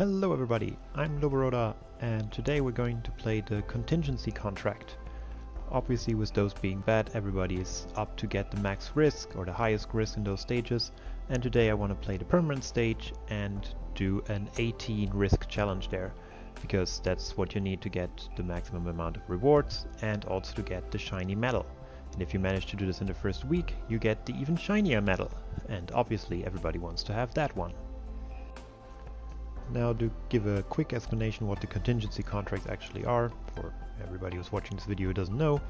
Hello everybody, I'm Loboroda, and today we're going to play the contingency contract. Obviously, with those being bad, everybody is up to get the max risk or the highest risk in those stages, and today I want to play the permanent stage and do an 18 risk challenge there, because that's what you need to get the maximum amount of rewards and also to get the shiny medal. And if you manage to do this in the first week, you get the even shinier medal, and obviously everybody wants to have that one. Now, to give a quick explanation what the contingency contracts actually are, for everybody who's watching this video who doesn't know,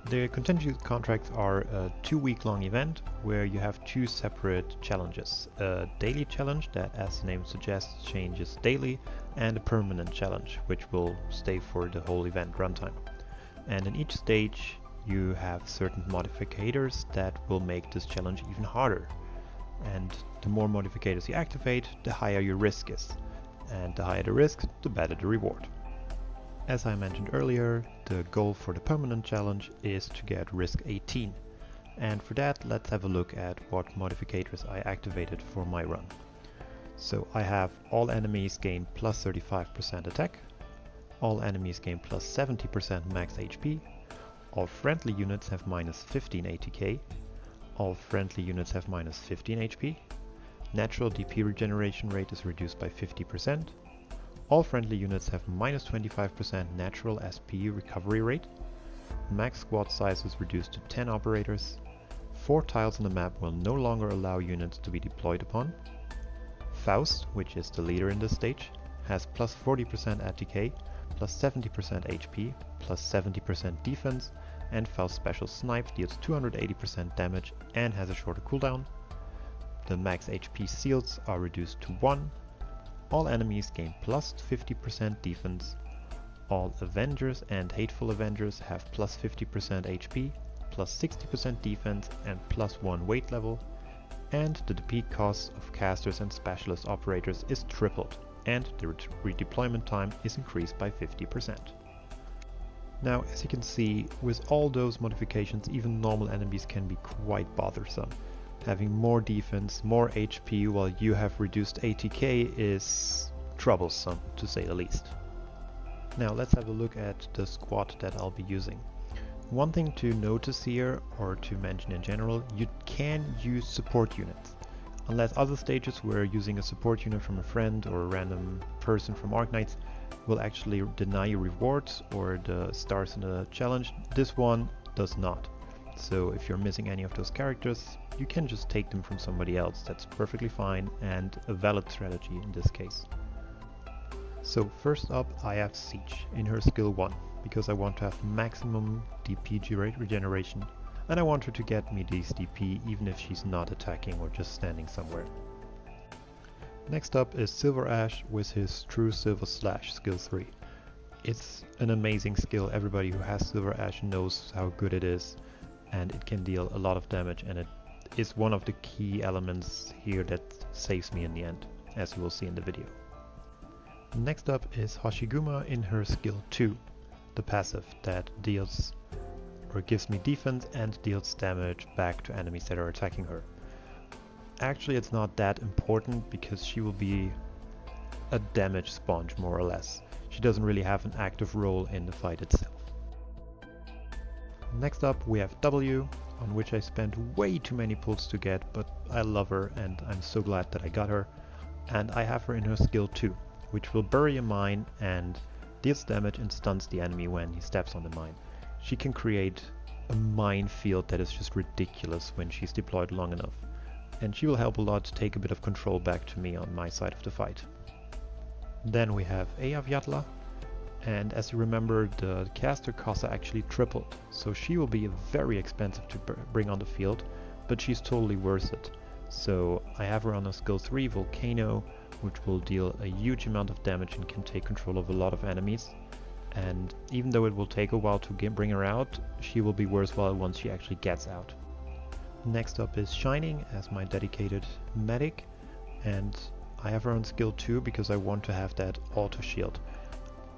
the contingency contracts are a 2-week-long event where you have 2 separate challenges. A daily challenge that, as the name suggests, changes daily, and a permanent challenge which will stay for the whole event runtime. And in each stage you have certain modificators that will make this challenge even harder. And the more modificators you activate, the higher your risk is. And the higher the risk, the better the reward. As I mentioned earlier, the goal for the permanent challenge is to get risk 18. And for that, let's have a look at what modificators I activated for my run. So I have all enemies gain plus 35% attack, all enemies gain plus 70% max HP, all friendly units have minus 15 ATK, all friendly units have minus 15 HP, natural DP regeneration rate is reduced by 50%, all friendly units have minus 25% natural SP recovery rate, max squad size is reduced to 10 operators, 4 tiles on the map will no longer allow units to be deployed upon, Faust, which is the leader in this stage, has plus 40% ATK, plus 70% HP, plus 70% defense, and Faust's special snipe deals 280% damage and has a shorter cooldown. The max HP shields are reduced to 1. All enemies gain plus 50% defense. All Avengers and Hateful Avengers have plus 50% HP, plus 60% defense and plus 1 weight level. And the defeat cost of casters and specialist operators is tripled, and the redeployment time is increased by 50%. Now, as you can see, with all those modifications, even normal enemies can be quite bothersome. Having more defense, more HP while you have reduced ATK is troublesome, to say the least. Now let's have a look at the squad that I'll be using. One thing to notice here, or to mention in general, you can use support units. Unless other stages where using a support unit from a friend or a random person from Arknights will actually deny you rewards or the stars in the challenge, this one does not. So if you're missing any of those characters, you can just take them from somebody else. That's perfectly fine and a valid strategy in this case. So first up I have Siege in her skill 1, because I want to have maximum DP regeneration, and I want her to get me these DP even if she's not attacking or just standing somewhere. Next up is Silver Ash with his True Silver Slash skill 3. It's an amazing skill. Everybody who has Silver Ash knows how good it is, and it can deal a lot of damage, and it is one of the key elements here that saves me in the end, as you will see in the video. Next up is Hoshiguma in her skill 2, the passive that deals or gives me defense and deals damage back to enemies that are attacking her. Actually, it's not that important because she will be a damage sponge more or less. She doesn't really have an active role in the fight itself. Next up we have W, on which I spent way too many pulls to get, but I love her and I'm so glad that I got her. And I have her in her skill 2, which will bury a mine and deals damage and stuns the enemy when he steps on the mine. She can create a minefield that is just ridiculous when she's deployed long enough. And she will help a lot to take a bit of control back to me on my side of the fight. Then we have Eyjafjalla, and as you remember, the caster costs are actually tripled, so she will be very expensive to bring on the field, but she's totally worth it. So I have her on a skill 3 Volcano, which will deal a huge amount of damage and can take control of a lot of enemies. And even though it will take a while to bring her out, she will be worthwhile once she actually gets out. Next up is Shining as my dedicated medic, and I have her on skill 2 because I want to have that auto shield.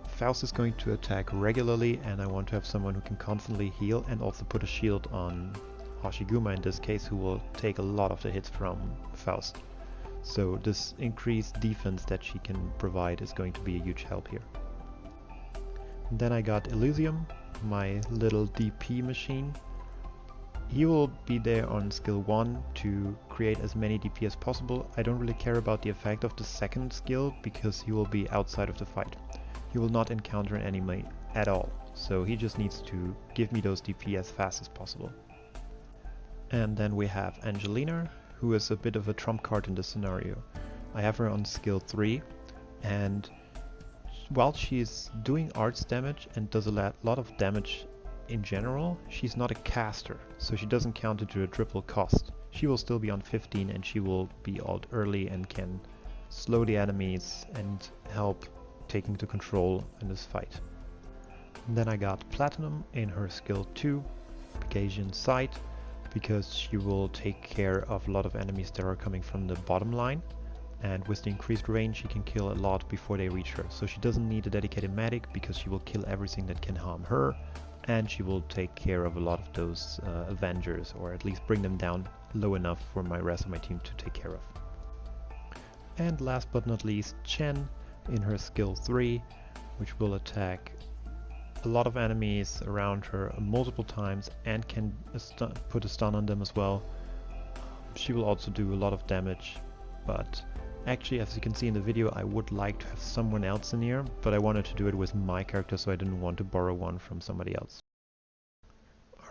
Faust is going to attack regularly, and I want to have someone who can constantly heal and also put a shield on Hoshiguma in this case, who will take a lot of the hits from Faust. So this increased defense that she can provide is going to be a huge help here. And then I got Elysium, my little DP machine. He will be there on skill 1 to create as many DP as possible. I don't really care about the effect of the second skill because he will be outside of the fight. He will not encounter an enemy at all, so he just needs to give me those DP as fast as possible. And then we have Angelina, who is a bit of a trump card in this scenario. I have her on skill 3, and while she's doing arts damage and does a lot of damage in general, she's not a caster, so she doesn't count into a triple cost. She will still be on 15 and she will be ult early and can slow the enemies and help taking the control in this fight. And then I got Platinum in her skill 2, Pegasian Sight, because she will take care of a lot of enemies that are coming from the bottom line, and with the increased range she can kill a lot before they reach her. So she doesn't need a dedicated medic because she will kill everything that can harm her, and she will take care of a lot of those Avengers, or at least bring them down low enough for my rest of my team to take care of. And last but not least, Chen in her skill 3, which will attack a lot of enemies around her multiple times and can put a stun on them as well. She will also do a lot of damage, but actually, as you can see in the video, I would like to have someone else in here, but I wanted to do it with my character, so I didn't want to borrow one from somebody else.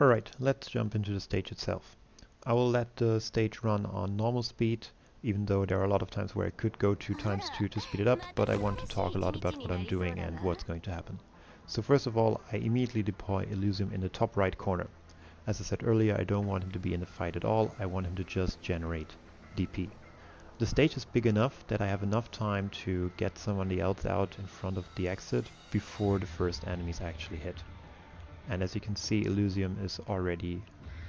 Alright, let's jump into the stage itself. I will let the stage run on normal speed, even though there are a lot of times where I could go 2x2 to speed it up, but I want to talk a lot about what I'm doing and what's going to happen. So first of all, I immediately deploy Elysium in the top right corner. As I said earlier, I don't want him to be in the fight at all, I want him to just generate DP. The stage is big enough that I have enough time to get somebody else out in front of the exit before the first enemies actually hit. And as you can see, Elysium is already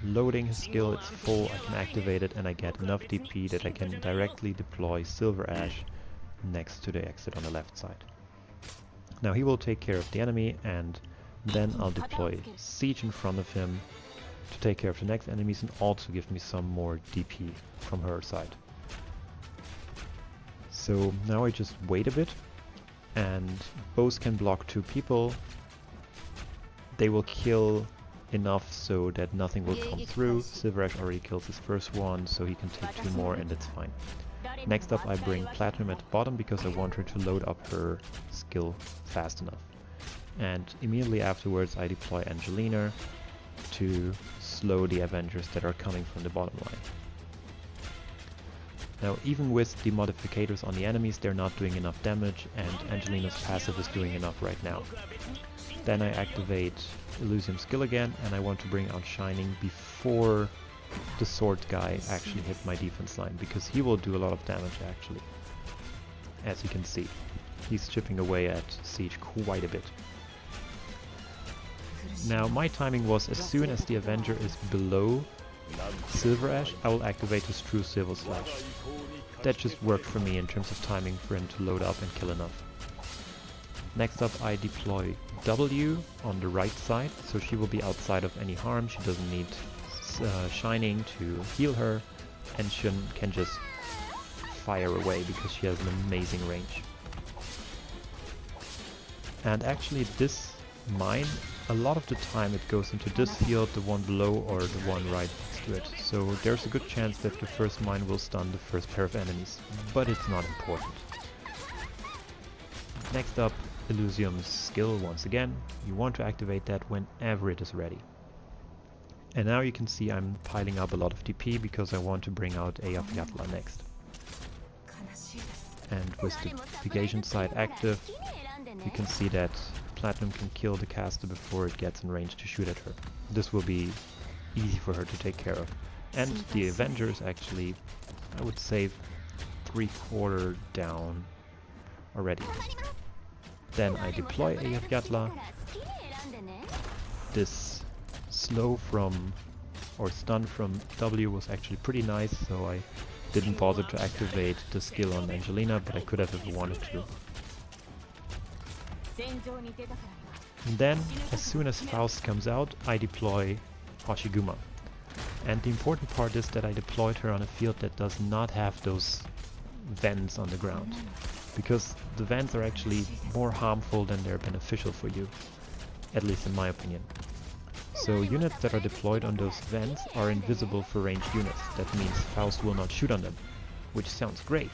loading his skill, it's full, I can activate it and I get enough DP that I can directly deploy Silver Ash next to the exit on the left side. Now he will take care of the enemy, and then I'll deploy Siege in front of him to take care of the next enemies and also give me some more DP from her side. So now I just wait a bit, and both can block 2 people. They will kill enough so that nothing will come through. Silver Ash already kills his first one, so he can take 2 more and it's fine. Next up I bring Platinum at the bottom because I want her to load up her skill fast enough. And immediately afterwards I deploy Angelina to slow the Avengers that are coming from the bottom line. Now, even with the modificators on the enemies, they're not doing enough damage, and Angelina's passive is doing enough right now. Then I activate Elysium's skill again, and I want to bring out Shining before the sword guy actually hit my defense line, because he will do a lot of damage actually. As you can see, he's chipping away at Siege quite a bit. Now, my timing was as soon as the Avenger is below Silver Ash, I will activate his True Silver Slash. That just worked for me in terms of timing for him to load up and kill enough. Next up I deploy W on the right side, so she will be outside of any harm, she doesn't need Shining to heal her, and she can just fire away because she has an amazing range. And actually this mine, a lot of the time it goes into this field, the one below or the one right next to it. So there's a good chance that the first mine will stun the first pair of enemies, but it's not important. Next up, Elysium's skill once again. You want to activate that whenever it is ready. And now you can see I'm piling up a lot of DP because I want to bring out Eyjafjalla next. And with the Pegasian side active, you can see that Platinum can kill the caster before it gets in range to shoot at her. This will be easy for her to take care of. And the Avengers actually, I would say, 3/4 down already. Then I deploy Eyjafjalla. This slow from, or stun from W was actually pretty nice, so I didn't bother to activate the skill on Angelina, but I could have if I wanted to. And then, as soon as Faust comes out, I deploy Hoshiguma. And the important part is that I deployed her on a field that does not have those vents on the ground, because the vents are actually more harmful than they're beneficial for you, at least in my opinion. So units that are deployed on those vents are invisible for ranged units. That means Faust will not shoot on them, which sounds great,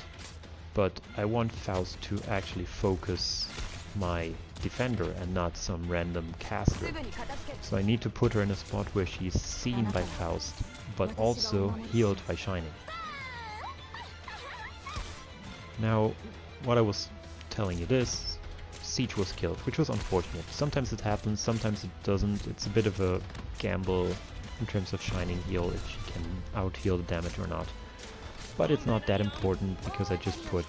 but I want Faust to actually focus my defender and not some random caster. So I need to put her in a spot where she's seen by Faust, but also healed by Shining. Now, what I was telling you this, Siege was killed, which was unfortunate. Sometimes it happens, sometimes it doesn't. It's a bit of a gamble in terms of Shining heal, if she can out-heal the damage or not. But it's not that important because I just put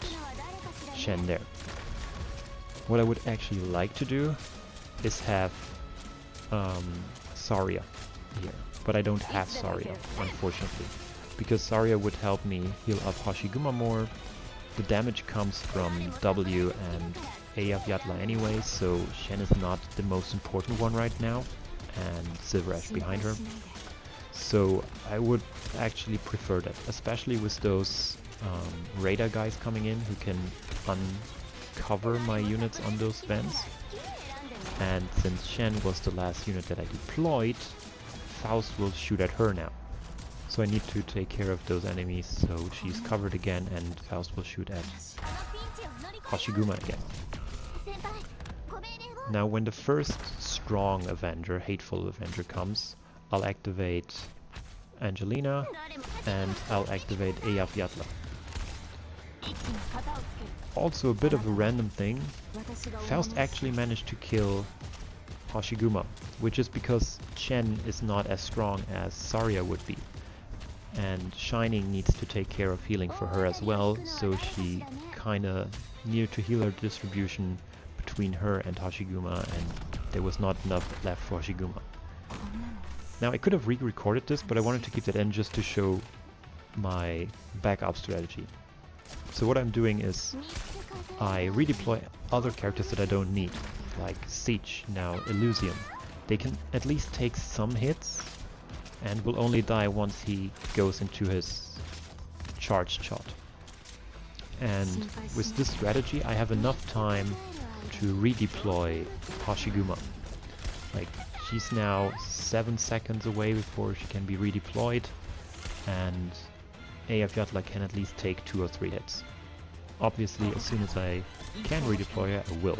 Shen there. What I would actually like to do is have Saria here, but I don't have Saria, unfortunately, because Saria would help me heal up Hashiguma more. The damage comes from W and Eyjafjalla anyway, so Shen is not the most important one right now, and Silver Ash behind her. So I would actually prefer that, especially with those radar guys coming in who can uncover my units on those vents. And since Shen was the last unit that I deployed, Faust will shoot at her now. So I need to take care of those enemies so she's covered again and Faust will shoot at Hashiguma again. Now when the first strong Avenger, hateful Avenger comes, I'll activate Angelina and I'll activate Eyjafjalla. Also a bit of a random thing, Faust actually managed to kill Hashiguma, which is because Shen is not as strong as Saria would be. And Shining needs to take care of healing for her as well, so she kinda needed to heal her distribution between her and Hashiguma, and there was not enough left for Hashiguma. Now I could have re-recorded this, but I wanted to keep that in just to show my backup strategy. So what I'm doing is I redeploy other characters that I don't need, like Siege, now Elysium. They can at least take some hits and will only die once he goes into his charged shot. And with this strategy I have enough time to redeploy Hashiguma. Like, she's now 7 seconds away before she can be redeployed, and Eyjafjalla can at least take 2 or 3 hits. Obviously, as soon as I can redeploy her, I will.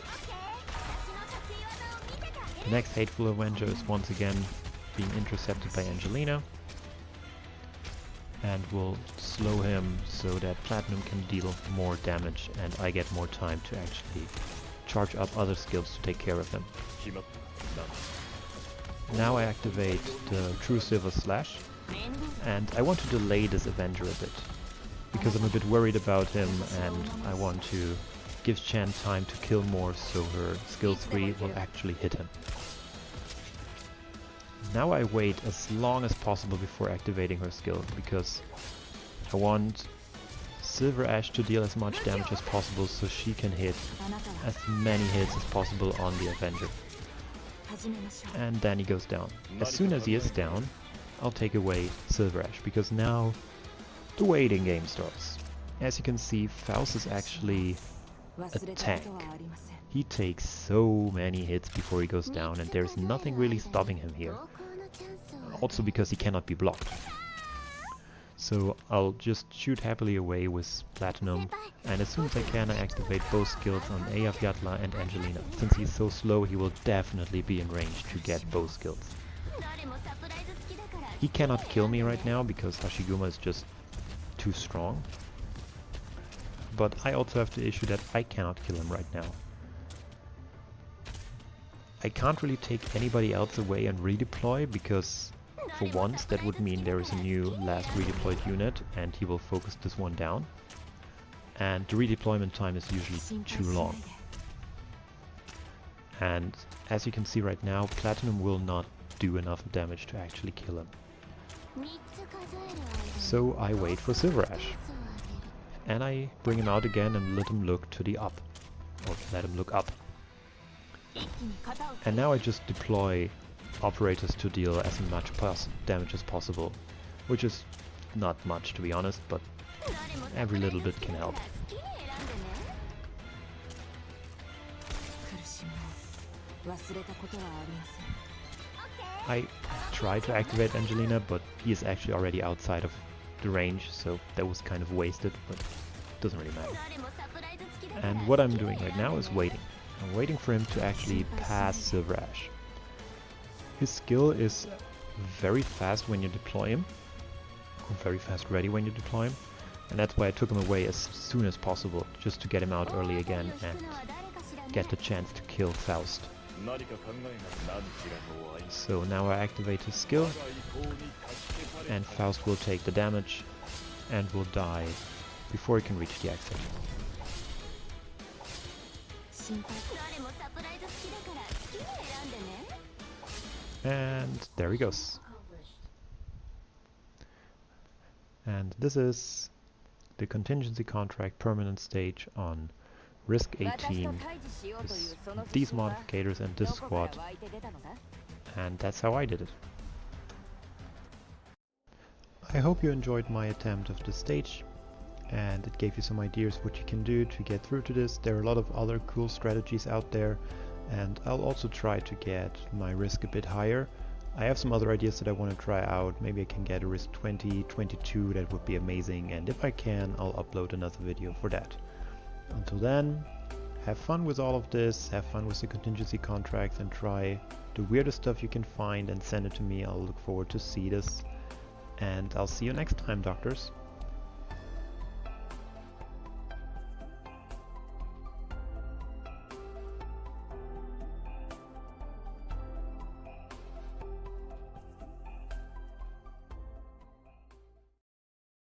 The next Hateful Avenger is once again being intercepted by Angelina, and will slow him so that Platinum can deal more damage and I get more time to actually charge up other skills to take care of him. Now I activate the True Silver Slash, and I want to delay this Avenger a bit, because I'm a bit worried about him and I want to give Shen time to kill more so her skill 3 will actually hit him. Now I wait as long as possible before activating her skill, because I want Silver Ash to deal as much damage as possible so she can hit as many hits as possible on the Avenger. And then he goes down. As soon as he is down, I'll take away Silver Ash, because now the waiting game starts. As you can see, Faust is actually a tank. He takes so many hits before he goes down, and there's nothing really stopping him here. Also because he cannot be blocked. So I'll just shoot happily away with Platinum, and as soon as I can I activate both skills on Eyjafjalla and Angelina. Since he's so slow, he will definitely be in range to get both skills. He cannot kill me right now because Hashiguma is just too strong. But I also have the issue that I cannot kill him right now. I can't really take anybody else away and redeploy, because for once that would mean there is a new last redeployed unit and he will focus this one down. And the redeployment time is usually too long. And as you can see right now, Platinum will not do enough damage to actually kill him. So I wait for Silver Ash. And I bring him out again and let him look to the up. Or let him look up. And now I just deploy operators to deal as much damage as possible. Which is not much, to be honest, but Every little bit can help. I tried to activate Angelina, but he is actually already outside of the range, so that was kind of wasted, but it doesn't really matter. And what I'm doing right now is waiting. I'm waiting for him to actually pass Silver Ash. His skill is very fast when you deploy him, or very fast ready when you deploy him, and that's why I took him away as soon as possible, just to get him out early again and get the chance to kill Faust. So now I activate his skill, and Faust will take the damage and will die before he can reach the exit. And there he goes. And this is the contingency contract permanent stage on Risk 18 with these modificators and this squad, and that's how I did it. I hope you enjoyed my attempt of this stage and it gave you some ideas what you can do to get through to this. There are a lot of other cool strategies out there, and I'll also try to get my risk a bit higher. I have some other ideas that I want to try out. Maybe I can get a risk 20, 22, that would be amazing, and if I can, I'll upload another video for that. Until then, have fun with all of this, have fun with the contingency contracts, and try the weirdest stuff you can find and send it to me. I'll look forward to see this, and I'll see you next time, doctors.